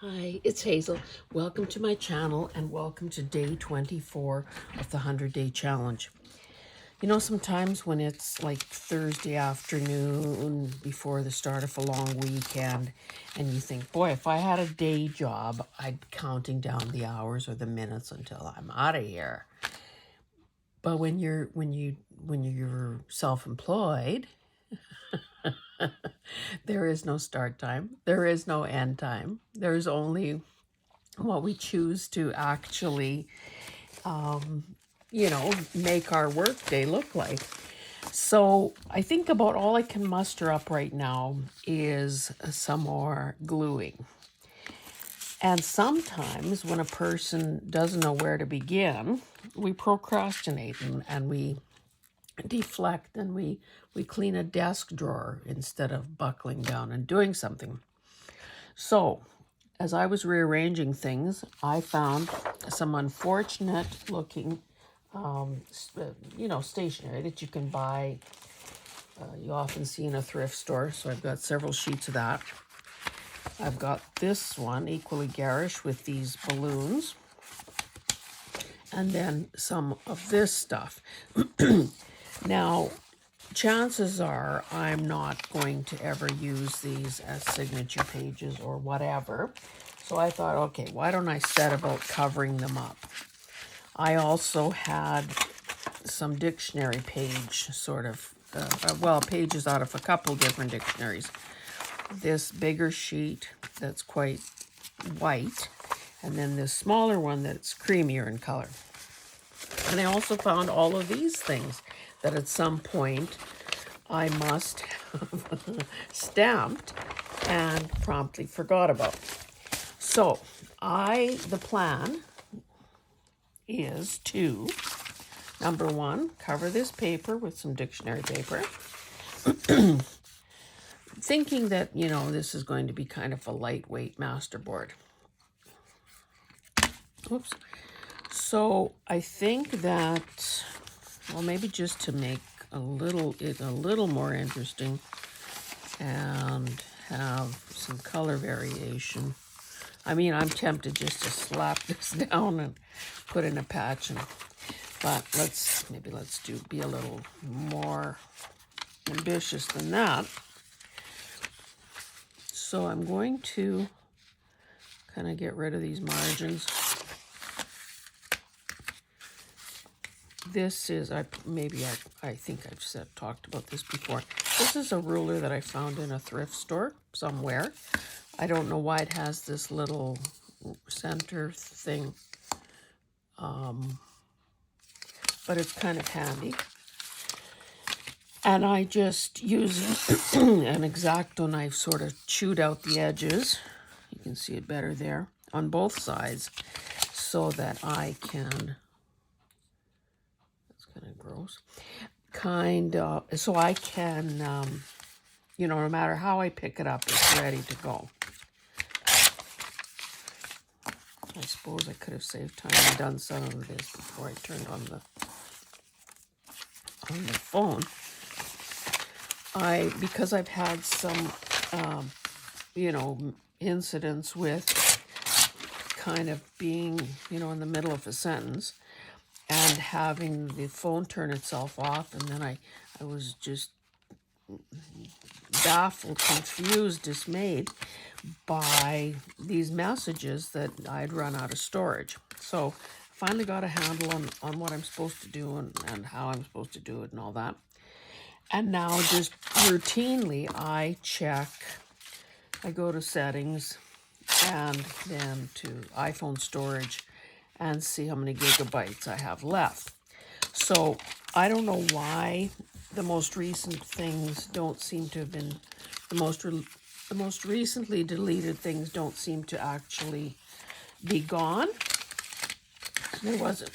Hi, it's Hazel. Welcome to my channel and welcome to day 24 of the 100-day challenge. You know, sometimes when it's like Thursday afternoon before the start of a long weekend and you think, boy, if I had a day job, I'd be counting down the hours or the minutes until I'm out of here. But when you're self-employed, there is no start time. There is no end time. There's only what we choose to actually, make our workday look like. So I think about all I can muster up right now is some more gluing. And sometimes when a person doesn't know where to begin, we procrastinate and we deflect and we clean a desk drawer instead of buckling down and doing something. So as I was rearranging things, I found some unfortunate looking, stationery that you can buy. You often see in a thrift store. So I've got several sheets of that. I've got this one, equally garish, with these balloons. And then some of this stuff. Now, chances are I'm not going to ever use these as signature pages or whatever. So I thought, okay, why don't I set about covering them up? I also had some dictionary page sort of, pages out of a couple different dictionaries. This bigger sheet that's quite white, and then this smaller one that's creamier in color. And I also found all of these things that at some point I must have stamped and promptly forgot about. So the plan is to, number one, cover this paper with some dictionary paper. Thinking that, this is going to be kind of a lightweight masterboard. Oops. So I think that, well, maybe just to make it a little more interesting and have some color variation. I mean, I'm tempted just to slap this down and put in a patch, but let's be a little more ambitious than that. So I'm going to kind of get rid of these margins. This is, I think I've talked about this before. This is a ruler that I found in a thrift store somewhere. I don't know why it has this little center thing, but it's kind of handy. And I just use an X-Acto knife, sort of chewed out the edges. You can see it better there on both sides, so that I can, that's kind of gross, so I can, no matter how I pick it up, it's ready to go. I suppose I could have saved time and done some of this before I turned on the phone. Because I've had some, incidents with kind of being, in the middle of a sentence and having the phone turn itself off, and then I was just baffled, confused, dismayed by these messages that I'd run out of storage. So finally got a handle on what I'm supposed to do and how I'm supposed to do it and all that. And now just routinely I go to settings and then to iPhone storage and see how many gigabytes I have left. So I don't know why the most recent things don't seem to have been, the most recently deleted things don't seem to actually be gone. There wasn't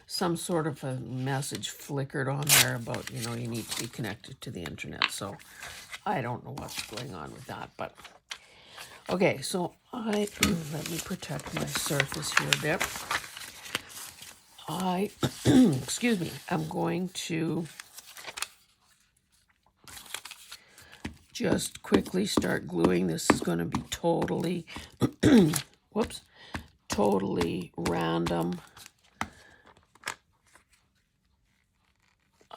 some sort of a message flickered on there about, you need to be connected to the internet. So I don't know what's going on with that, but okay, so let me protect my surface here a bit. I'm going to just quickly start gluing. This is going to be totally, whoops, totally random.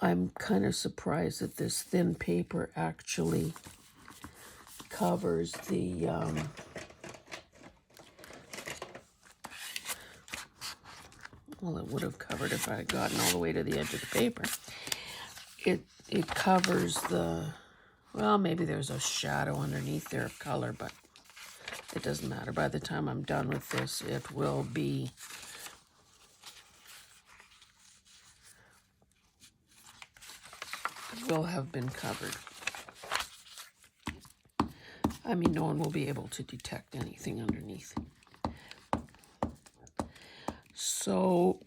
I'm kind of surprised that this thin paper actually covers the, well, it would have covered if I had gotten all the way to the edge of the paper. It covers the, well, maybe there's a shadow underneath there of color, but it doesn't matter. By the time I'm done with this, it will have been covered. I mean, no one will be able to detect anything underneath. So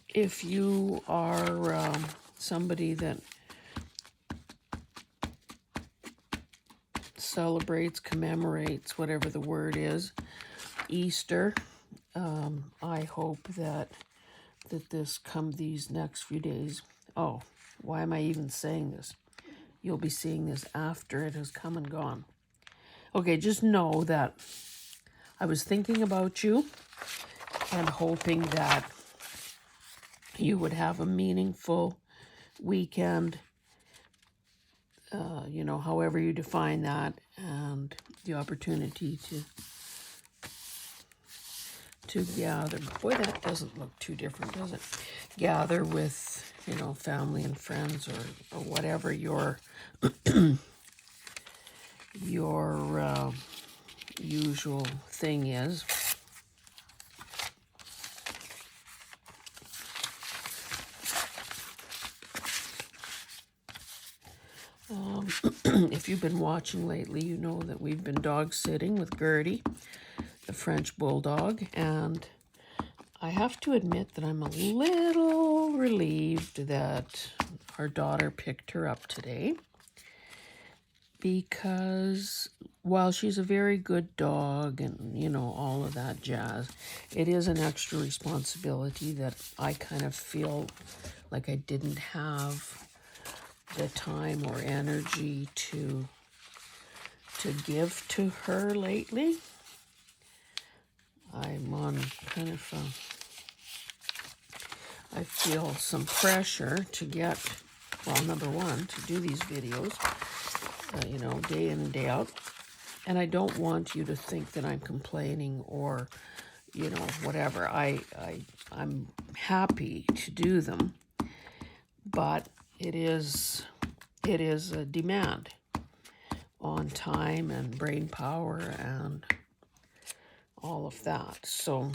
if you are somebody that celebrates, commemorates, whatever the word is, Easter, I hope that these next few days. Oh, why am I even saying this? You'll be seeing this after it has come and gone. Okay, just know that I was thinking about you and hoping that you would have a meaningful weekend, you know, however you define that, and the opportunity to gather. Boy, that doesn't look too different, does it? Gather with, you know, family and friends, or whatever your your usual thing is. If you've been watching lately, you know that we've been dog sitting with Gertie, the French bulldog, and I have to admit that I'm a little relieved that our daughter picked her up today, because while she's a very good dog and, you know, all of that jazz, it is an extra responsibility that I kind of feel like I didn't have the time or energy to give to her lately. I'm on kind of I feel some pressure to get, well, number one, to do these videos, you know, day in and day out. And I don't want you to think that I'm complaining or, you know, whatever. I'm happy to do them, but it is a demand on time and brain power and all of that. So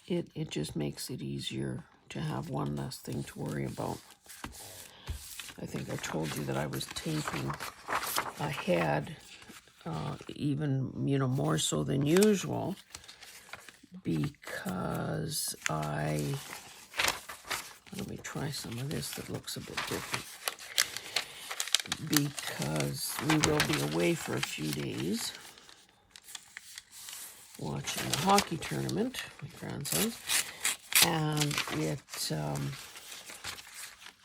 it just makes it easier to have one less thing to worry about. I think I told you that I was taping ahead, even, you know, more so than usual, because let me try some of this that looks a bit different. Because we will be away for a few days watching the hockey tournament, my grandson's, and it,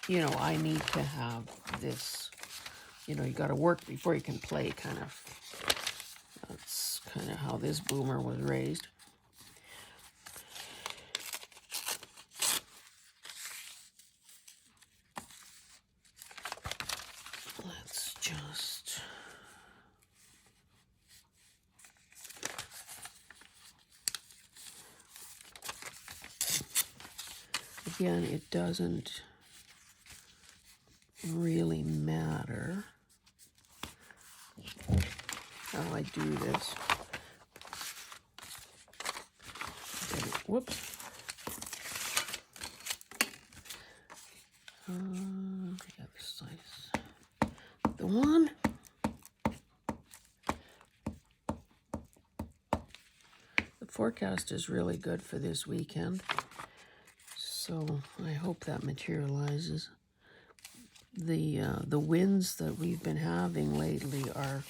you know, I need to have this, you know, you got to work before you can play, kind of. That's kind of how this boomer was raised. Let's just... Again, it doesn't really matter how I do this. Okay, whoops. The other side. The one. The forecast is really good for this weekend, so I hope that materializes. The winds that we've been having lately are,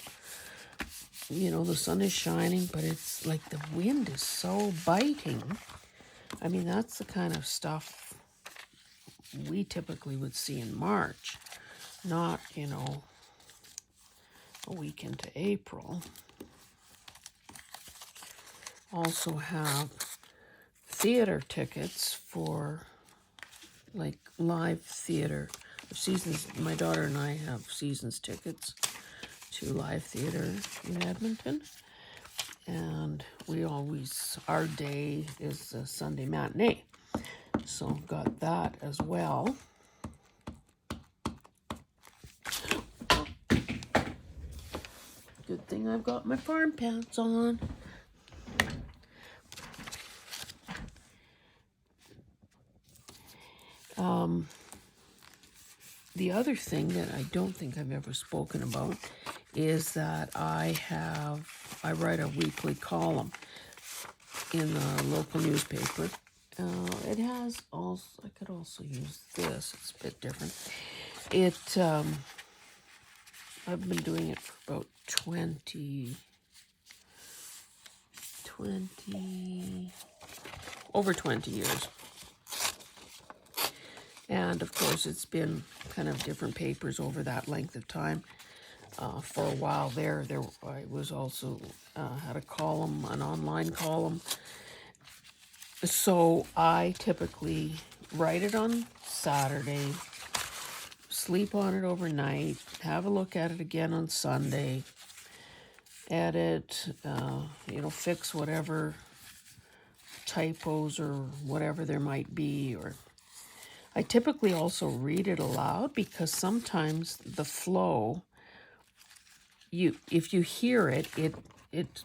you know, the sun is shining, but it's like the wind is so biting. I mean, that's the kind of stuff we typically would see in March. not, you know, a week into April. Also have theater tickets for like live theater seasons. My daughter and I have seasons tickets to live theater in Edmonton. And we always, our day is a Sunday matinee. So got that as well. Good thing I've got my farm pants on. The other thing that I don't think I've ever spoken about is that I write a weekly column in the local newspaper. It has also, I could also use this, it's a bit different. I've been doing it for about 20, over 20 years. And of course, it's been kind of different papers over that length of time. For a while there I was also had a column, an online column. So I typically write it on Saturday, sleep on it overnight, have a look at it again on Sunday, edit, you know, fix whatever typos or whatever there might be, or I typically also read it aloud because sometimes the flow, if you hear it, it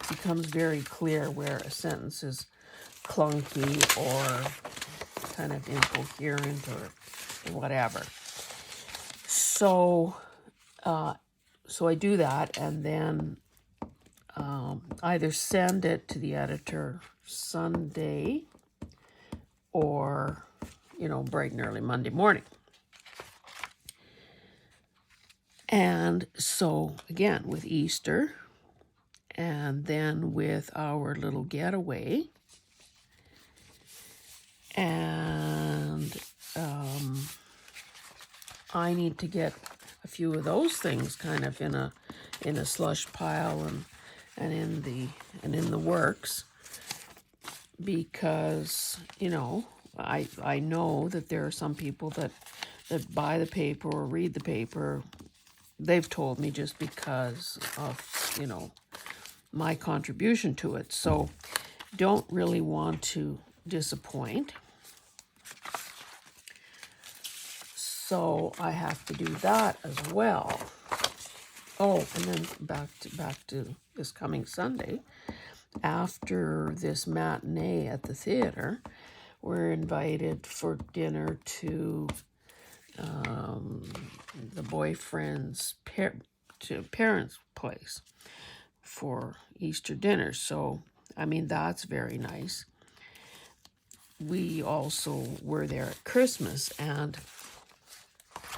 becomes very clear where a sentence is clunky or kind of incoherent or whatever. So, so I do that and then either send it to the editor Sunday or, you know, bright and early Monday morning. And so, again, with Easter, and then with our little getaway, and I need to get a few of those things kind of in a slush pile and in the works, because, you know, I know that there are some people that buy the paper or read the paper. They've told me just because of, you know, my contribution to it. So don't really want to disappoint. So I have to do that as well. Oh, and then back to this coming Sunday. After this matinee at the theater, we're invited for dinner to the boyfriend's parents' place for Easter dinner. So, I mean, that's very nice. We also were there at Christmas, and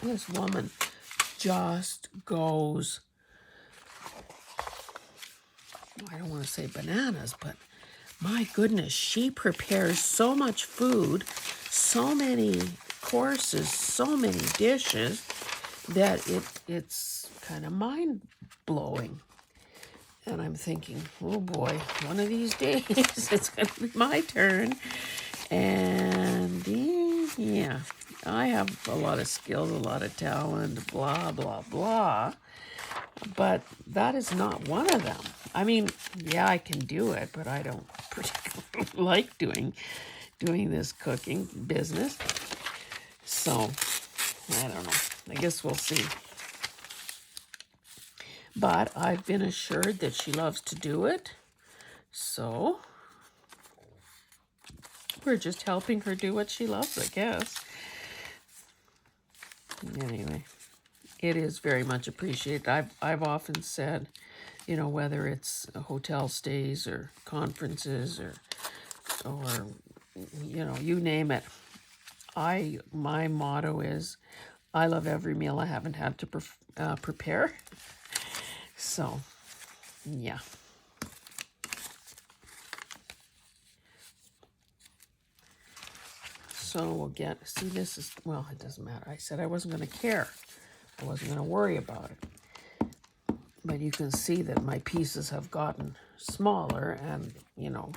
this woman just goes, I don't want to say bananas, but my goodness, she prepares so much food, so many courses, so many dishes, that it's kind of mind-blowing. And I'm thinking, oh boy, one of these days it's going to be my turn. And yeah, I have a lot of skills, a lot of talent, blah, blah, blah. But that is not one of them. I mean, yeah, I can do it, but I don't particularly like doing this cooking business. So, I don't know. I guess we'll see. But I've been assured that she loves to do it. So, we're just helping her do what she loves, I guess. Anyway, it is very much appreciated. I've often said, you know, whether it's hotel stays or conferences or you know, you name it. My motto is, I love every meal I haven't had to prepare. So, yeah. So we'll see, this is, well, it doesn't matter. I said I wasn't going to care I wasn't going to worry about it. But you can see that my pieces have gotten smaller and, you know,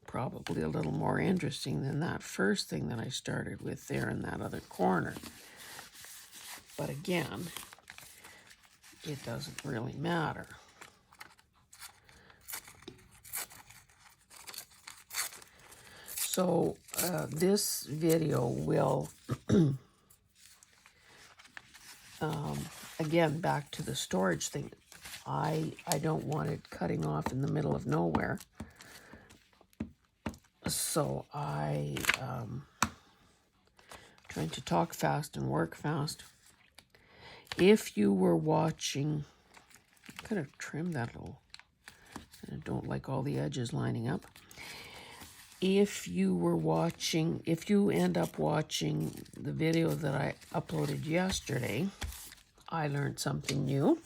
probably a little more interesting than that first thing that I started with there in that other corner. But again, it doesn't really matter. So this video will, again, back to the storage thing. I don't want it cutting off in the middle of nowhere. So trying to talk fast and work fast. If you were watching, I could have trimmed that a little. I don't like all the edges lining up. If you were watching, if you end up watching the video that I uploaded yesterday, I learned something new.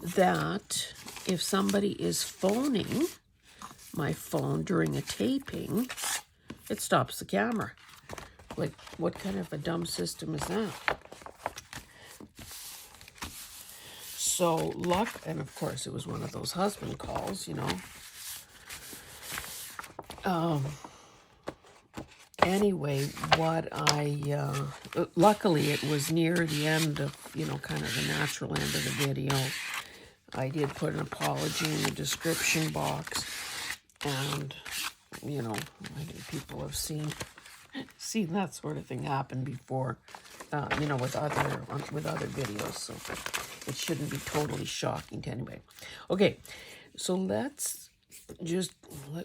That if somebody is phoning my phone during a taping, it stops the camera. Like, what kind of a dumb system is that? So, and of course it was one of those husband calls, you know. Anyway, luckily it was near the end of, you know, kind of the natural end of the video. I did put an apology in the description box, and, you know, I think people have seen that sort of thing happen before, you know, with other videos, so it shouldn't be totally shocking to anybody. Okay, so let's just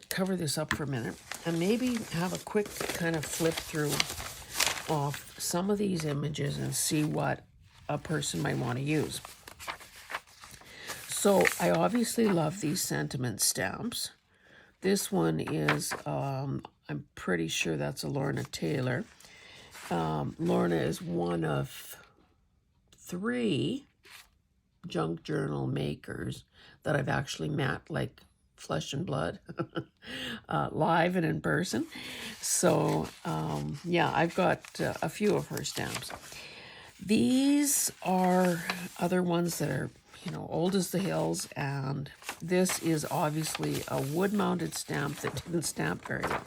cover this up for a minute and maybe have a quick kind of flip through of some of these images and see what a person might want to use. So I obviously love these sentiment stamps. This one is, I'm pretty sure that's a Lorna Taylor. Lorna is one of 3 junk journal makers that I've actually met, like flesh and blood, live and in person. So, yeah, I've got a few of her stamps. These are other ones that are, you know, old as the hills, and this is obviously a wood-mounted stamp that didn't stamp very well.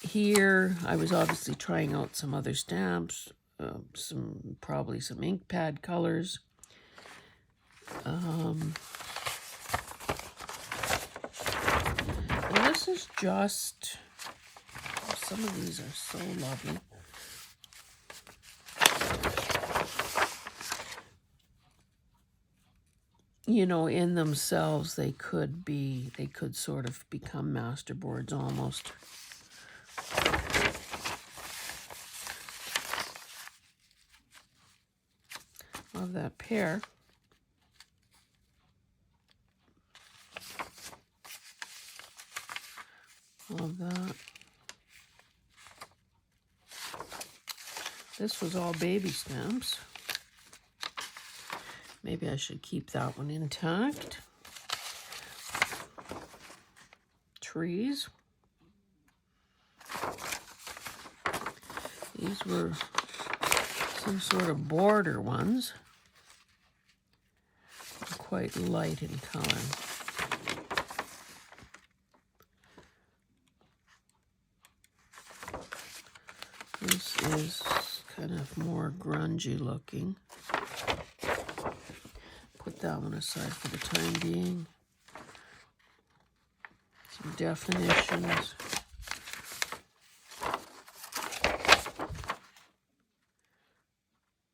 Here, I was obviously trying out some other stamps, probably some ink pad colors. And this is just, some of these are so lovely. You know, in themselves, they could sort of become masterboards almost. Love that pair. Love that. This was all baby stamps. Maybe I should keep that one intact. Trees. These were some sort of border ones. Quite light in color. This is kind of more grungy looking. Put that one aside for the time being. Some definitions.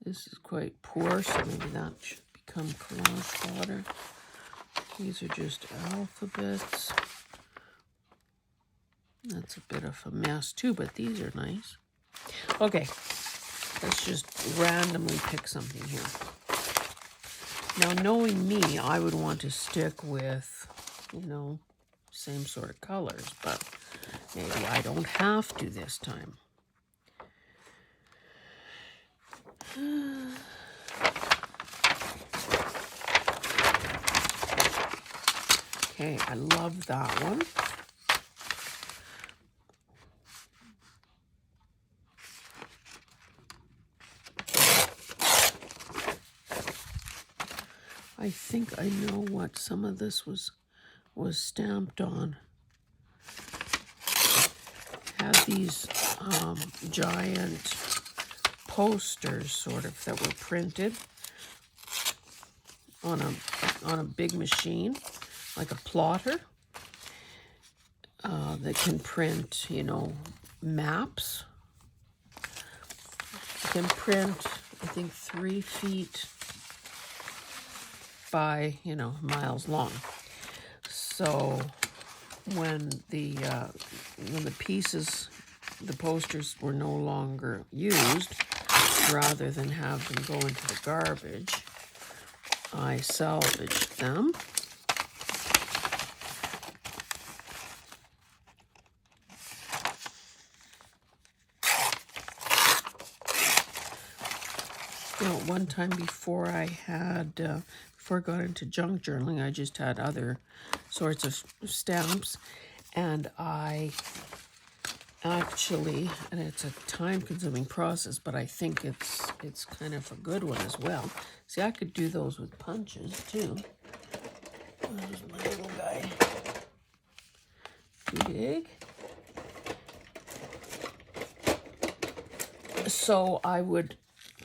This is quite poor, so maybe that should become collage fodder. These are just alphabets. That's a bit of a mess too, but these are nice. Okay, let's just randomly pick something here. Now, knowing me, I would want to stick with, you know, same sort of colors, but maybe I don't have to this time. Okay, I love that one. I think I know what some of this was stamped on. Had these giant posters sort of that were printed on a big machine, like a plotter, that can print, you know, maps. It can print, I think, 3 feet by, you know, miles long. So when the pieces, the posters were no longer used, rather than have them go into the garbage, I salvaged them. You know, one time before I got into junk journaling, I just had other sorts of stamps, and I actually, and it's a time-consuming process, but I think it's kind of a good one as well. See, I could do those with punches too. There's my little guy. Too big. So I would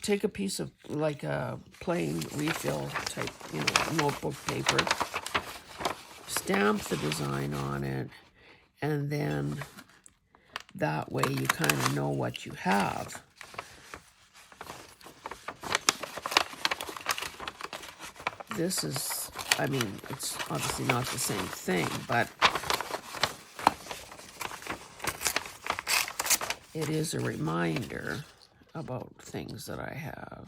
take a piece of like a plain refill type, you know, notebook paper, stamp the design on it, and then that way you kind of know what you have. This is, I mean, it's obviously not the same thing, but it is a reminder about things that I have.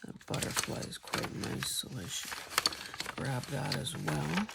That butterfly is quite nice, so I should grab that as well.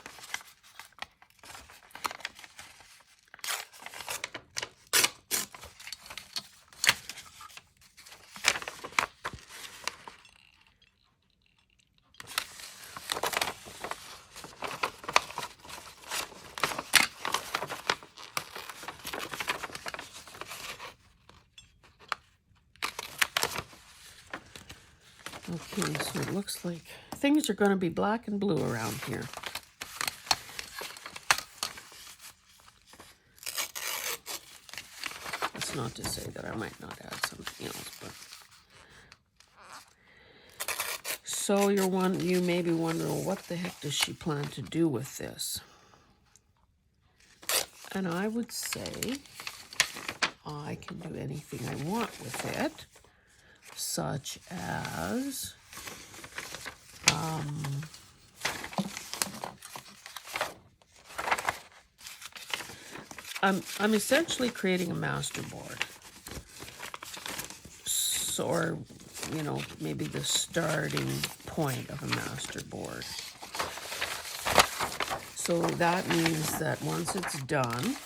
Okay, so it looks like things are going to be black and blue around here. That's not to say that I might not add something else, but... So you may be wondering, well, what the heck does she plan to do with this? And I would say I can do anything I want with it, such as I'm essentially creating a master board. So, or, you know, maybe the starting point of a master board. So that means that once it's done,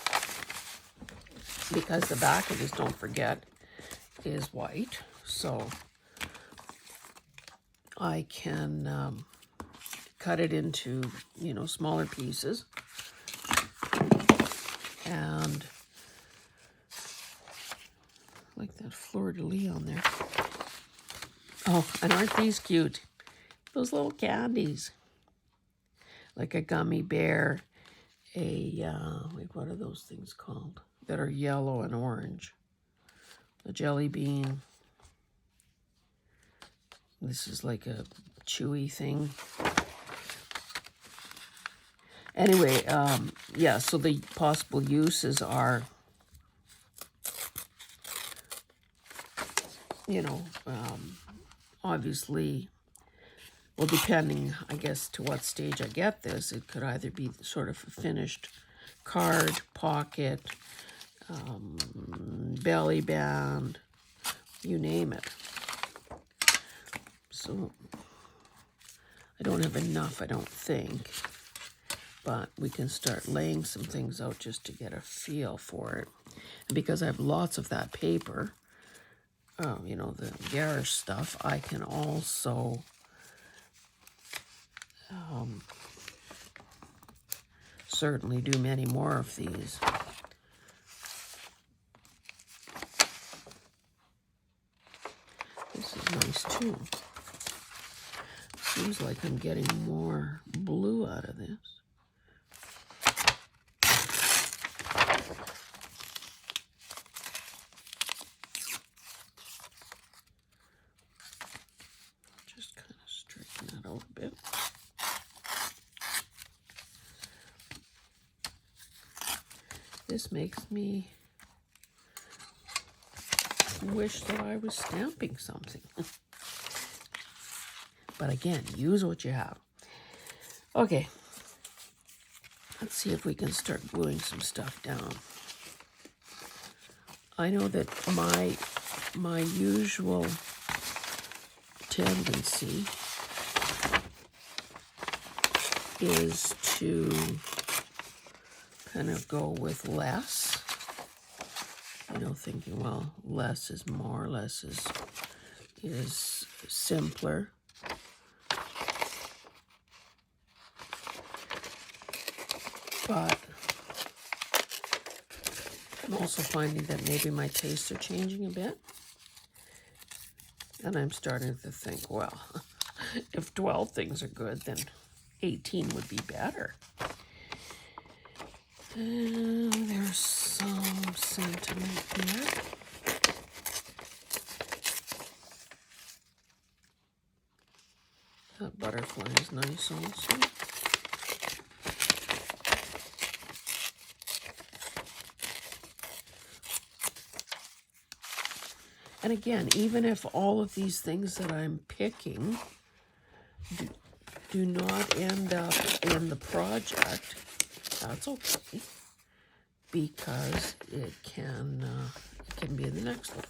because the back of this, don't forget, is white, so I can cut it into, you know, smaller pieces. And like that fleur-de-lis on there. Oh, and aren't these cute? Those little candies. Like a gummy bear, like what are those things called? That are yellow and orange. A jelly bean. This is like a chewy thing. Anyway, yeah, so the possible uses are, you know, obviously, well, depending, I guess, to what stage I get this, it could either be sort of a finished card, pocket, belly band, you name it. So I don't have enough, I don't think, but we can start laying some things out just to get a feel for it. And because I have lots of that paper, you know, the garish stuff, I can also certainly do many more of these. nice too. Seems like I'm getting more blue out of this. Just kind of straighten that out a bit. This makes me wish that I was stamping something. But again, use what you have. Okay, let's see if we can start gluing some stuff down. I know that my usual tendency is to kind of go with less. You know, thinking, well, less is more, less is simpler. But I'm also finding that maybe my tastes are changing a bit. And I'm starting to think, well, if 12 things are good, then 18 would be better. And there's some sentiment here. That butterfly is nice also. And again, even if all of these things that I'm picking do not end up in the project, that's okay, because it can be in the next one.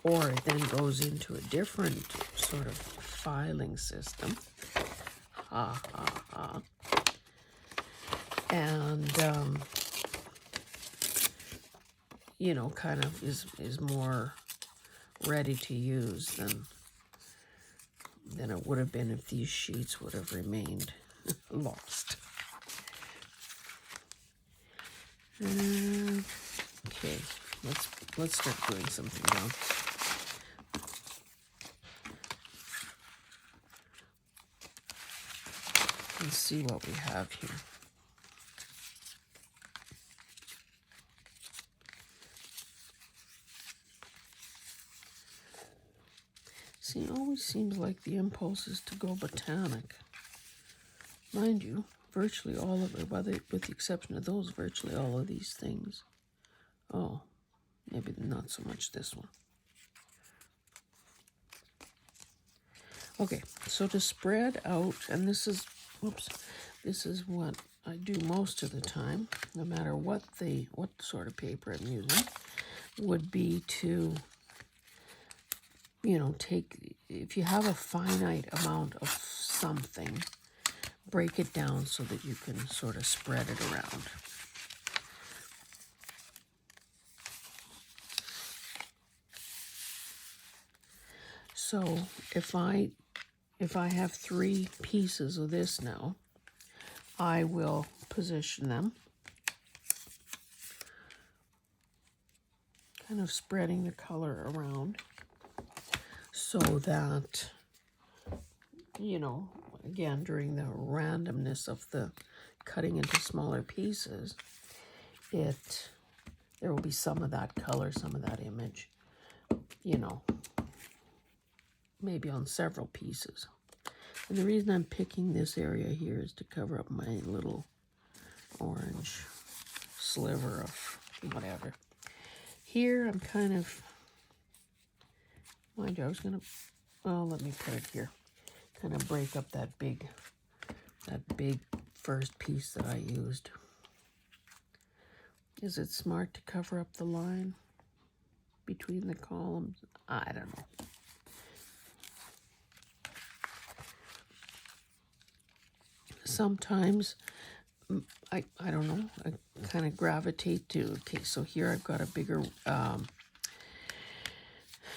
Or it then goes into a different sort of filing system. Ha, ha, ha. And, you know, kind of is more ready to use than it would have been if these sheets would have remained lost. Okay, let's start doing something now. Let's see what we have here. See, it always seems like the impulse is to go botanic. Mind you, virtually all of it, with the exception of those, virtually all of these things. Oh, maybe not so much this one. Okay, so to spread out, and this is what I do most of the time, no matter what sort of paper I'm using, would be to, you know, if you have a finite amount of something, break it down so that you can sort of spread it around. So if I have 3 pieces of this now, I will position them, kind of spreading the color around so that, you know, again, during the randomness of the cutting into smaller pieces, there will be some of that color, some of that image, you know, maybe on several pieces. And the reason I'm picking this area here is to cover up my little orange sliver of whatever. Here I'm kind of, mind you, I was gonna, oh, let me put it here. Kind of break up that big first piece that I used. Is it smart to cover up the line between the columns? I don't know. Sometimes, I don't know, I kind of gravitate to, okay, so here I've got a bigger,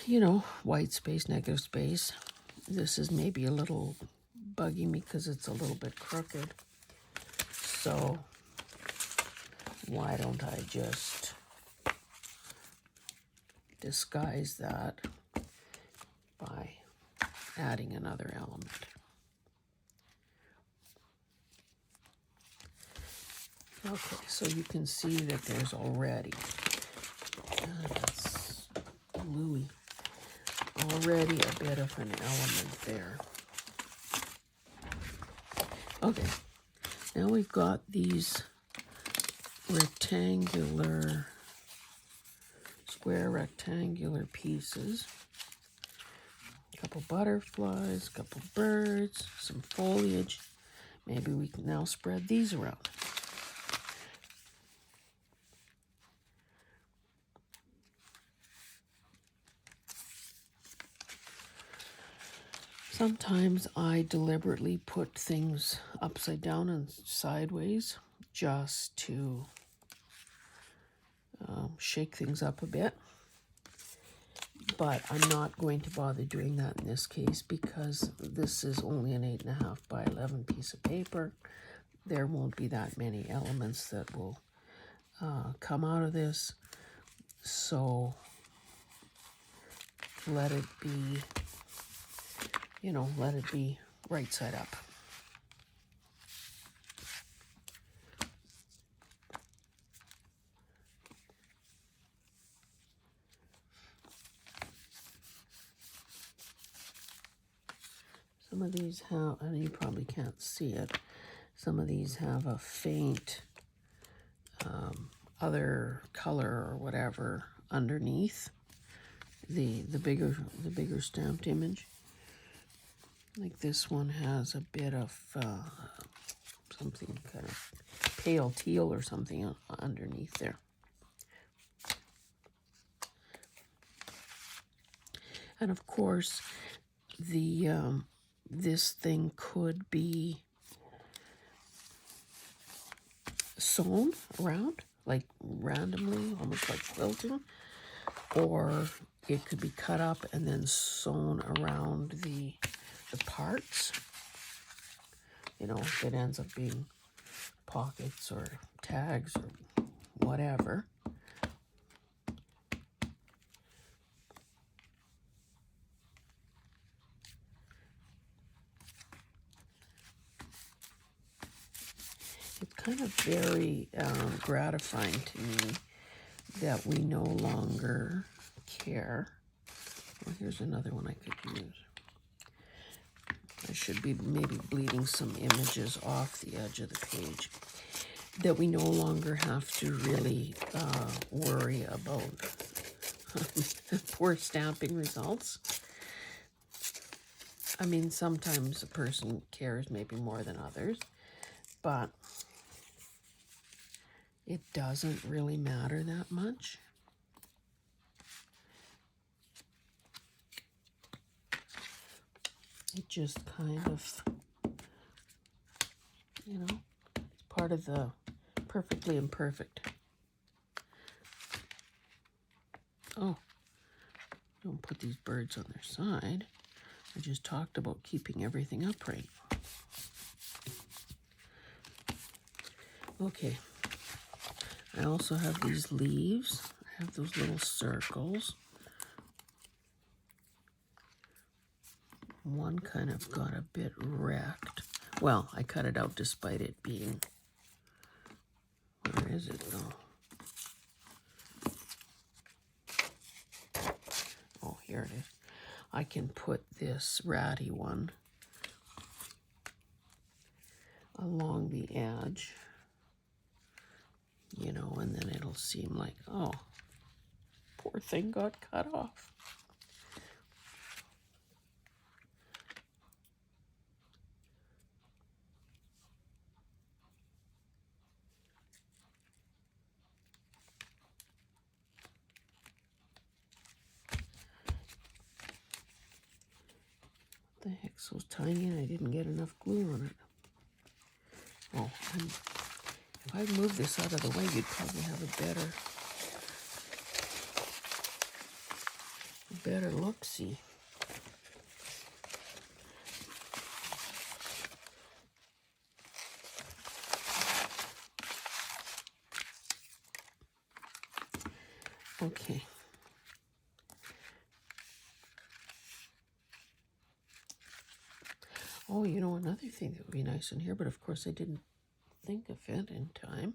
you know, white space, negative space. This is maybe a little bugging me because it's a little bit crooked. So why don't I just disguise that by adding another element. Okay, so you can see that there's already, that's bluey, already a bit of an element there. Okay, now we've got these rectangular, square rectangular pieces. A couple butterflies, a couple birds, some foliage. Maybe we can now spread these around. Sometimes I deliberately put things upside down and sideways just to shake things up a bit. But I'm not going to bother doing that in this case because this is only an 8.5 by 11 piece of paper. There won't be that many elements that will come out of this. So let it be, let it be right side up. Some of these have, and you probably can't see it, some of these have a faint other color or whatever underneath the bigger stamped image. Like this one has a bit of something kind of pale teal or something underneath there. And of course, this thing could be sewn around, like randomly, almost like quilting, or it could be cut up and then sewn around the parts. If it ends up being pockets or tags or whatever. It's kind of very gratifying to me that we no longer care. Well, here's another one I could use. I should be maybe bleeding some images off the edge of the page. That we no longer have to really worry about poor stamping results. I mean, sometimes a person cares maybe more than others, but it doesn't really matter that much. It just kind of, it's part of the perfectly imperfect. Oh, don't put these birds on their side. I just talked about keeping everything upright. Okay. I also have these leaves. I have those little circles. One kind of got a bit wrecked. Well, I cut it out despite it being... Where is it though? Oh, here it is. I can put this ratty one along the edge, and then it'll seem like, oh, poor thing got cut off. What the heck's so tiny and I didn't get enough glue on it? Oh, if I move this out of the way, you'd probably have a better look-see. Okay. Oh, you know, another thing that would be nice in here, but of course I didn't think of it in time,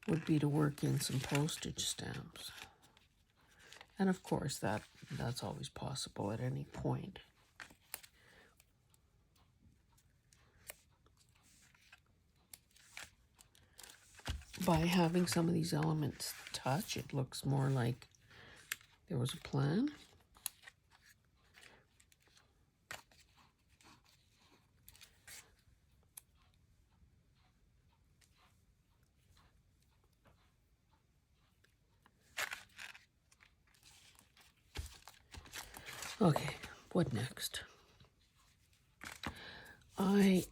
would be to work in some postage stamps. And of course that's always possible at any point. By having some of these elements touch, it looks more like there was a plan. Okay, what next? I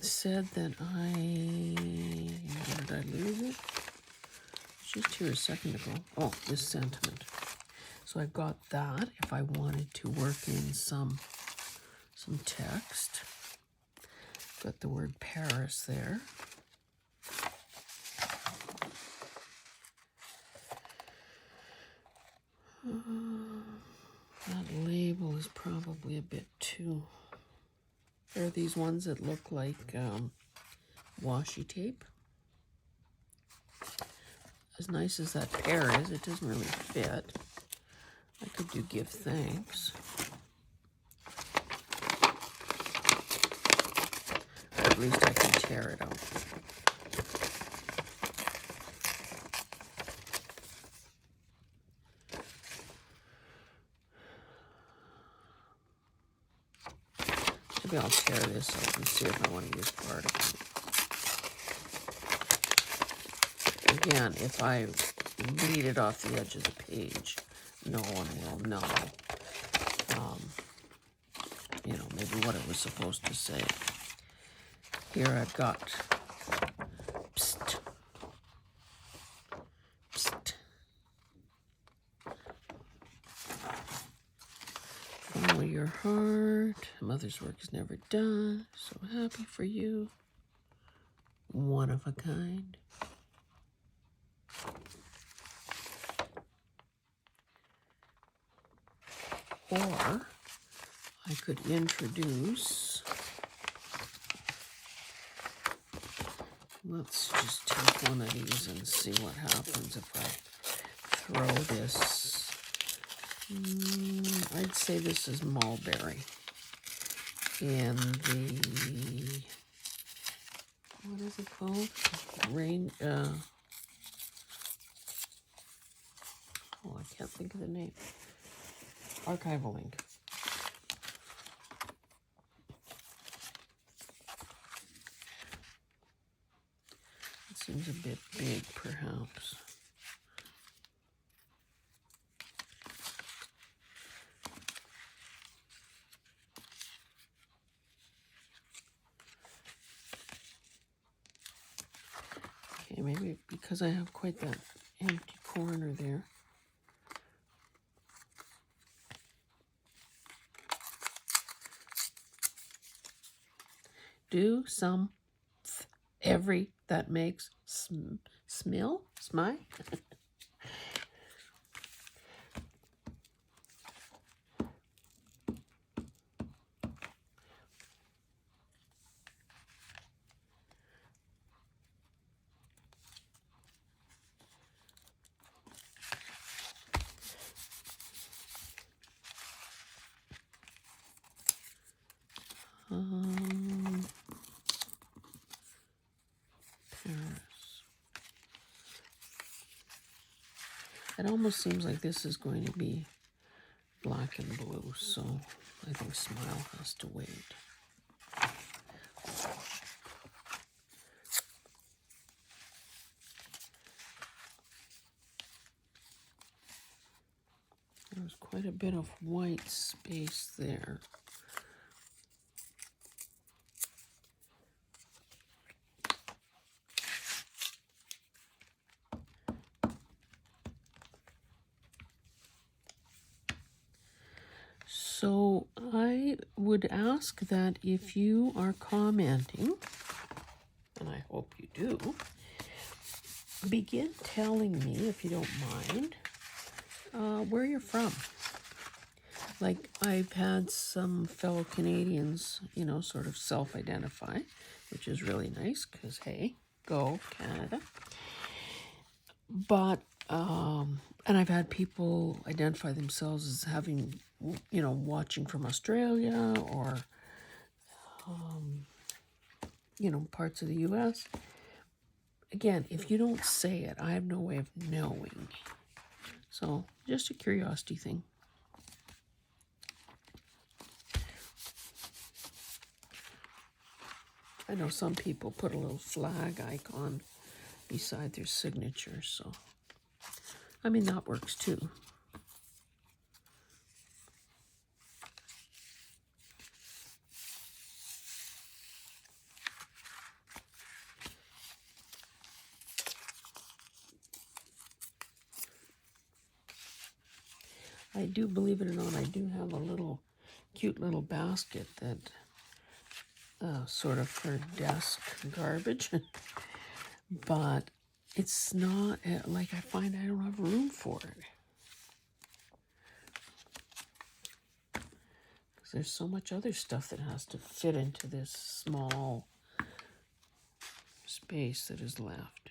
said that where did I lose it? It's just here a second ago. Oh, this sentiment. So I've got that. If I wanted to work in some text, got the word Paris there. That label is probably a bit too... There are these ones that look like washi tape. As nice as that pear is, it doesn't really fit. I could do give thanks. At least I can tear it out. Maybe I'll tear this out and see if I want to use part of it. Again, if I bleed it off the edge of the page, no one will know, you know, maybe what it was supposed to say. Here I've got, psst, psst. Follow your heart. Mother's work is never done. So happy for you. One of a kind. Or I could introduce, let's just take one of these and see what happens if I throw this. I'd say this is mulberry. In the, what is it called? Rain, oh, I can't think of the name. Archival ink. It seems a bit big, perhaps. Okay, maybe because I have quite that empty corner there. Do some every that makes smell, smile. Paris. It almost seems like this is going to be black and blue, so I think smile has to wait. There's quite a bit of white space there. So I would ask that if you are commenting, and I hope you do, begin telling me, if you don't mind, where you're from. Like, I've had some fellow Canadians, you know, sort of self-identify, which is really nice because, hey, go Canada. But, and I've had people identify themselves as having, you know, watching from Australia or, you know, parts of the U.S. Again, if you don't say it, I have no way of knowing. So, just a curiosity thing. I know some people put a little flag icon beside their signature, so I mean that works too. I do, believe it or not, I do have a little cute little basket that sort of for desk garbage, but it's not like I find I don't have room for it. Because there's so much other stuff that has to fit into this small space that is left.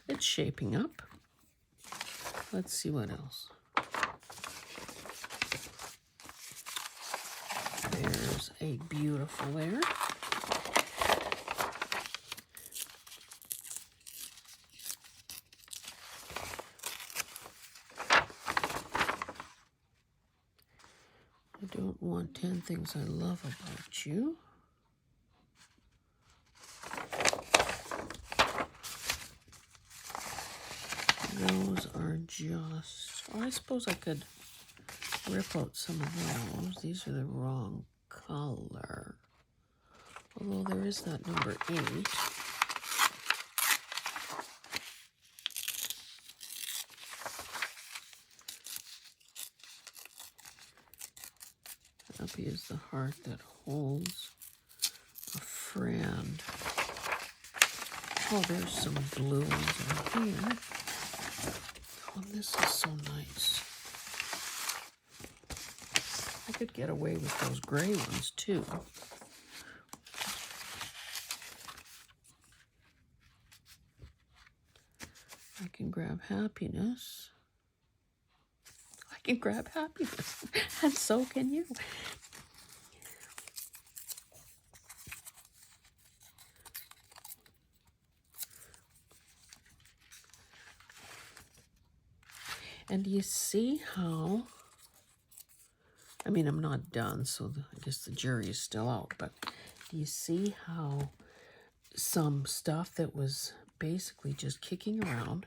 It's shaping up. Let's see what else. There's a beautiful there. I don't want 10 things I love about you. Those are just, oh, I suppose I could rip out some of those. These are the wrong color. Although there is that number 8. Happy is the heart that holds a friend. Oh, there's some blue ones in here. Oh, this is so nice. I could get away with those gray ones too. I can grab happiness. I can grab happiness, and so can you. And do you see how, I mean, I'm not done, so I guess the jury is still out, but do you see how some stuff that was basically just kicking around,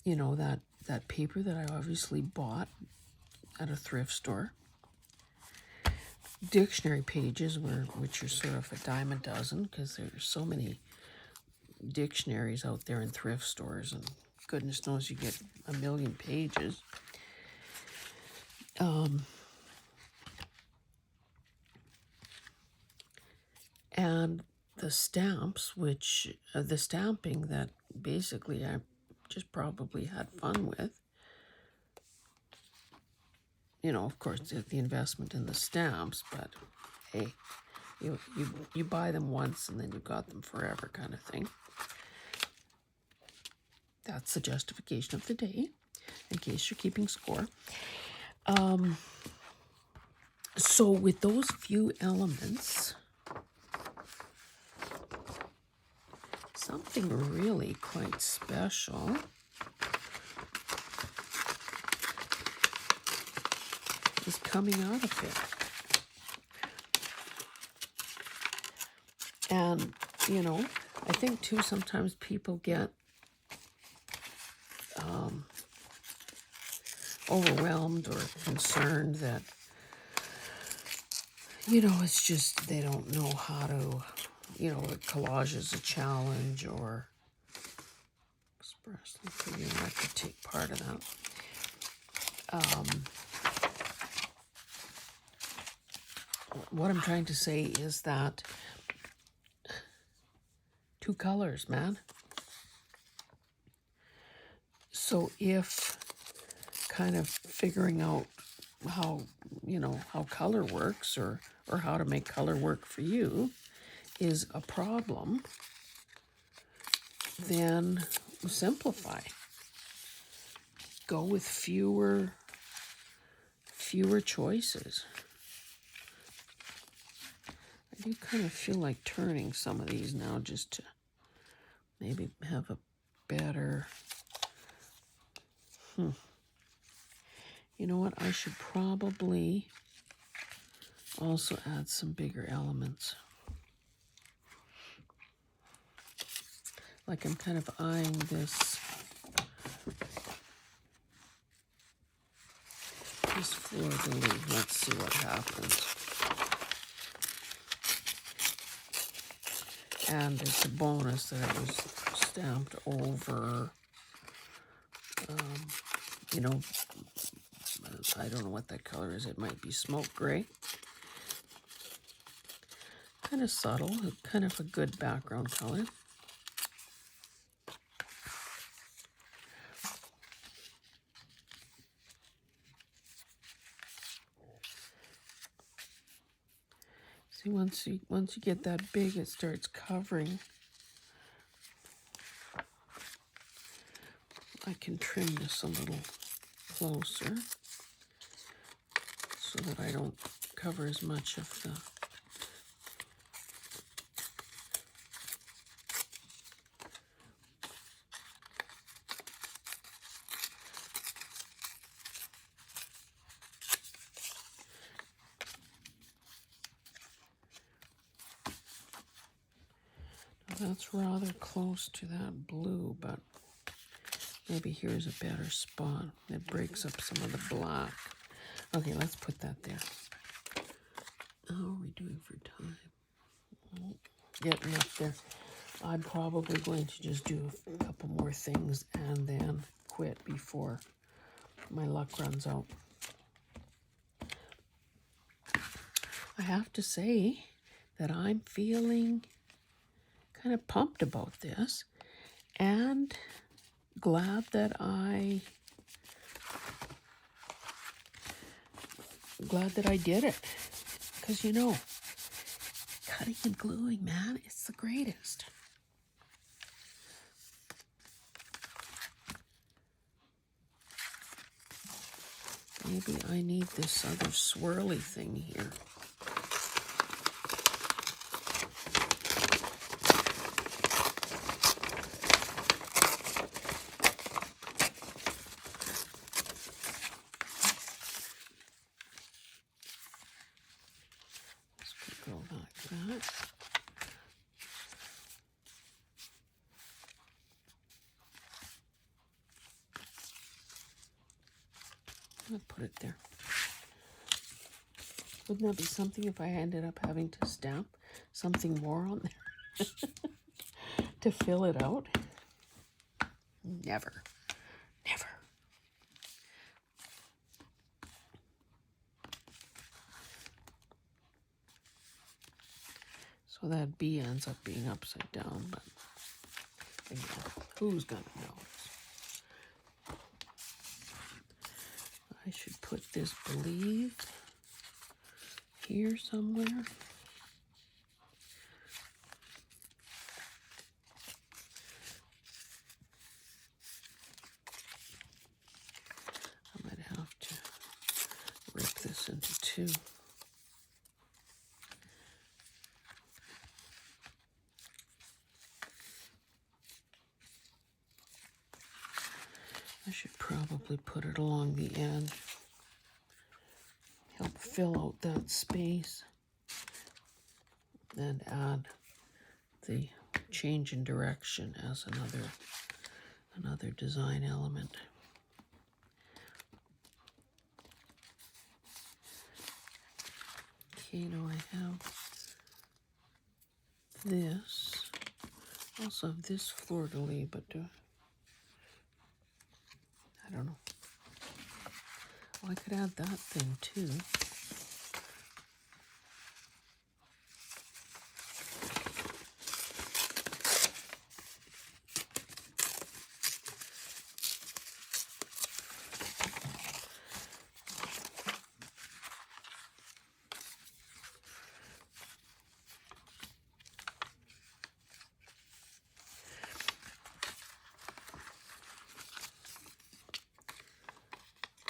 you know, that paper that I obviously bought at a thrift store, dictionary pages, which are sort of a dime a dozen, because there's so many dictionaries out there in thrift stores, and goodness knows you get a million pages. And the stamps, which the stamping that basically I just probably had fun with. You know, of course, the investment in the stamps, but hey, you buy them once and then you got them forever, kind of thing. That's the justification of the day, in case you're keeping score. So with those few elements, something really quite special is coming out of it. And, you know, I think too sometimes people get overwhelmed or concerned that, you know, it's just they don't know how to, you know, collage is a challenge or expressly for you, I could take part of that. What I'm trying to say is that 2 colors, man. So if kind of figuring out how, how color works or how to make color work for you is a problem, then simplify. Go with fewer choices. I do kind of feel like turning some of these now just to maybe have a better... You know what? I should probably also add some bigger elements. Like I'm kind of eyeing this fleur-de-lis. Let's see what happens. And it's a bonus that it was stamped over, I don't know what that color is. It might be smoke gray. Kind of subtle, kind of a good background color. See, once you get that big, it starts covering. I can trim this a little closer so that I don't cover as much of the... That's rather close to that blue, but maybe here's a better spot. It breaks up some of the black. Okay, let's put that there. How are we doing for time? Oh, getting up there. I'm probably going to just do a couple more things and then quit before my luck runs out. I have to say that I'm feeling kind of pumped about this and glad that I did it, because cutting and gluing, man, it's the greatest. Maybe I need this other swirly thing here. I'll put it there. Wouldn't that be something if I ended up having to stamp something more on there to fill it out? Never. Never. So that B ends up being upside down, but again, who's gonna know? I should put this believe here somewhere. I might have to rip this into two. I should probably put it along the edge. Help fill out that space. And add the change in direction as another design element. Okay, now I have this. Also have this fleur-de-lis, but I don't know. Oh, I could add that thing too.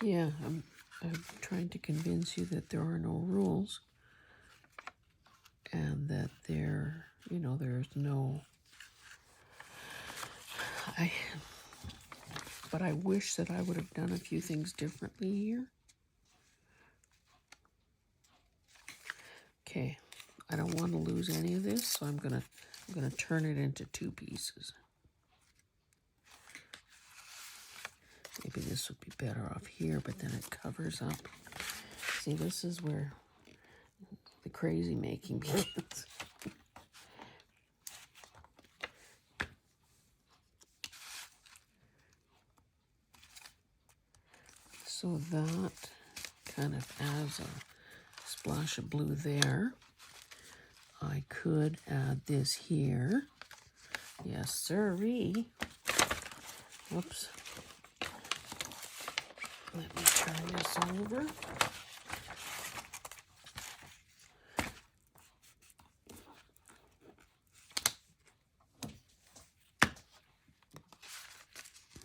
Yeah, I'm trying to convince you that there are no rules and that there's no, but I wish that I would have done a few things differently here. Okay, I don't want to lose any of this, so I'm gonna turn it into 2 pieces. Maybe this would be better off here, but then it covers up. See, this is where the crazy making begins. So that kind of adds a splash of blue there. I could add this here. Yes, sirree. Whoops. Let me turn this over.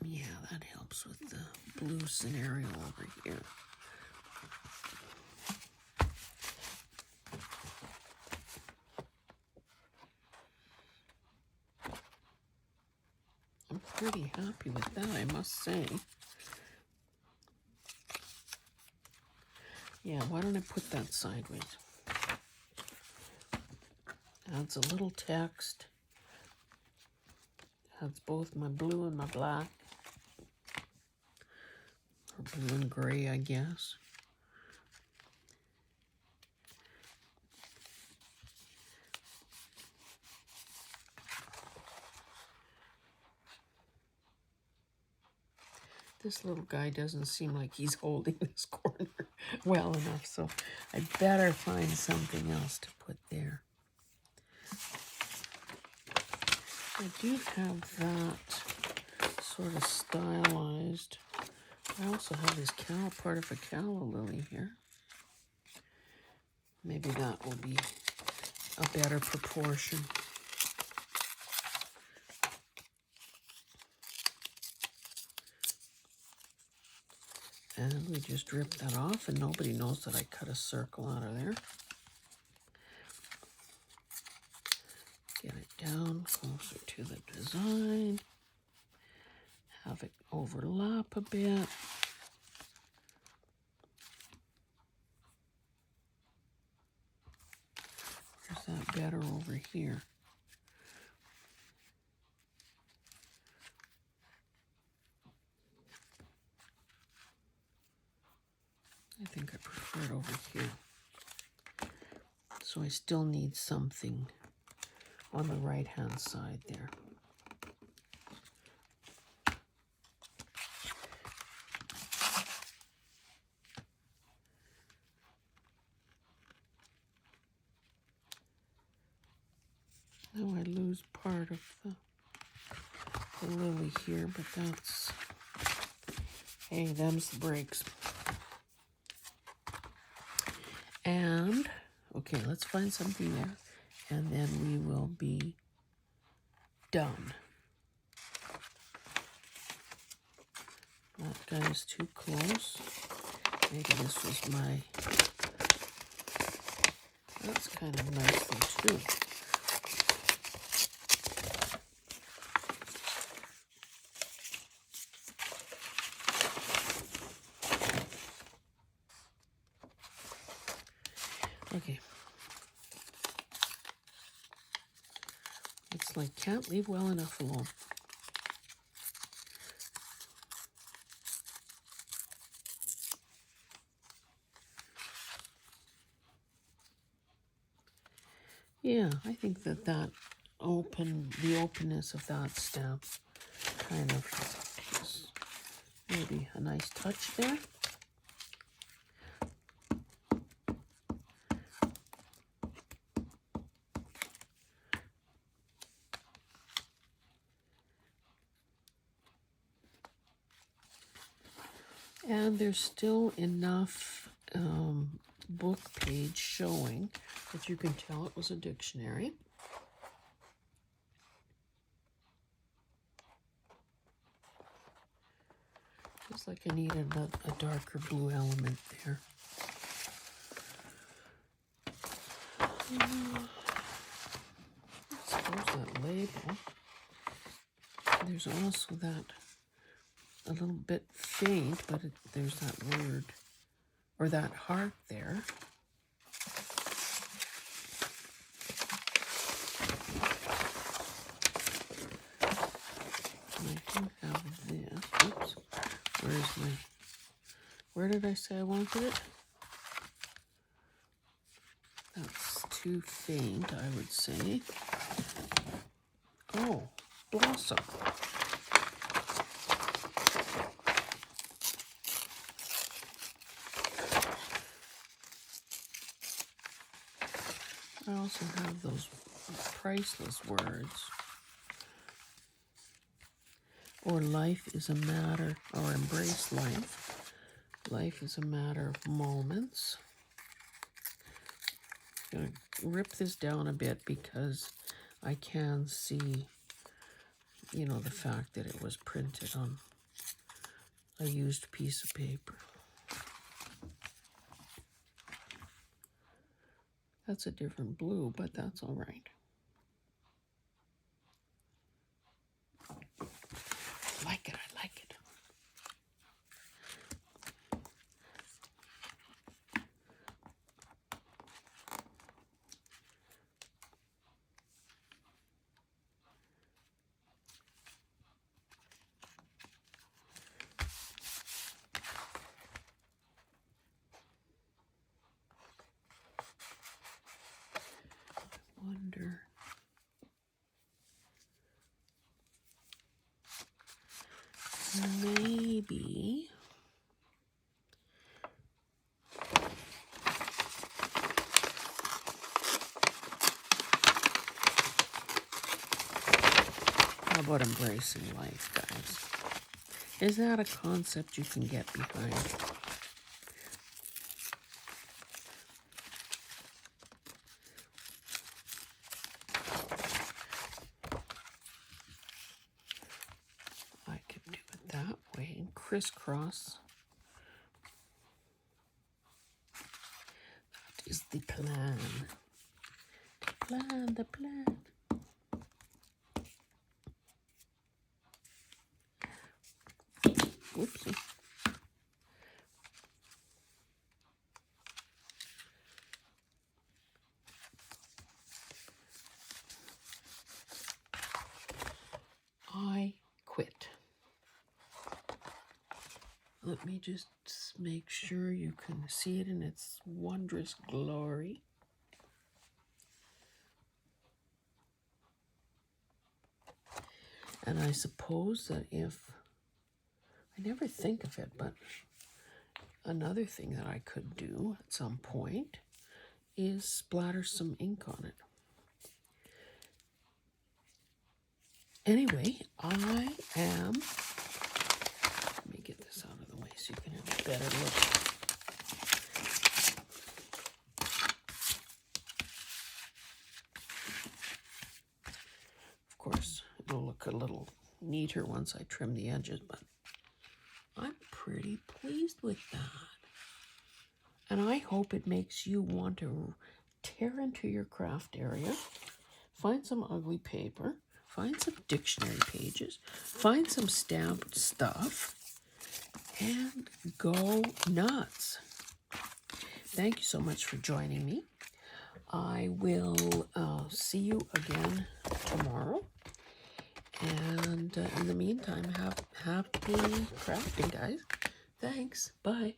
Yeah, that helps with the blue scenario over here. I'm pretty happy with that, I must say. Yeah, why don't I put that sideways? Adds a little text. Adds both my blue and my black. Or blue and gray, I guess. This little guy doesn't seem like he's holding this corner well enough, so I'd better find something else to put there. I do have that sort of stylized. I also have this part of a calla lily here. Maybe that will be a better proportion. And we just rip that off, and nobody knows that I cut a circle out of there. Get it down closer to the design. Have it overlap a bit. Is that better over here? I think I prefer it over here. So I still need something on the right-hand side there. Now I lose part of the lily here, but that's, hey, them's the breaks. And, okay, let's find something there, and then we will be done. That guy is too close. Maybe this was my, that's kind of nice though too. Okay. It's like can't leave well enough alone. Yeah, I think that the openness of that stamp kind of is maybe a nice touch there. And there's still enough book page showing that you can tell it was a dictionary. Feels like I need a darker blue element there. I suppose that label. There's also that a little bit faint, but there's that word or that heart there. And I do have this. Oops. Where did I say I wanted it? That's too faint, I would say. Oh, blossom. I also have those priceless words. Or life is a matter, or embrace life. Life is a matter of moments. I'm going to rip this down a bit because I can see, you know, the fact that it was printed on a used piece of paper. That's a different blue, but that's all right. I like it, I like it. Wonder. Maybe how about embracing life, guys? Is that a concept you can get behind? I could do it that way and crisscross. That is the plan. The plan. Whoopsie. I quit. Let me just make sure you can see it in its wondrous glory. And I suppose that if, I never think of it, but another thing that I could do at some point is splatter some ink on it. Anyway, I am, let me get this out of the way so you can have a better look. Of course, it'll look a little neater once I trim the edges, but I'm pretty pleased with that. And I hope it makes you want to tear into your craft area, find some ugly paper, find some dictionary pages, find some stamped stuff, and go nuts. Thank you so much for joining me. I will see you again tomorrow. And in the meantime, happy crafting, guys. Thanks. Bye.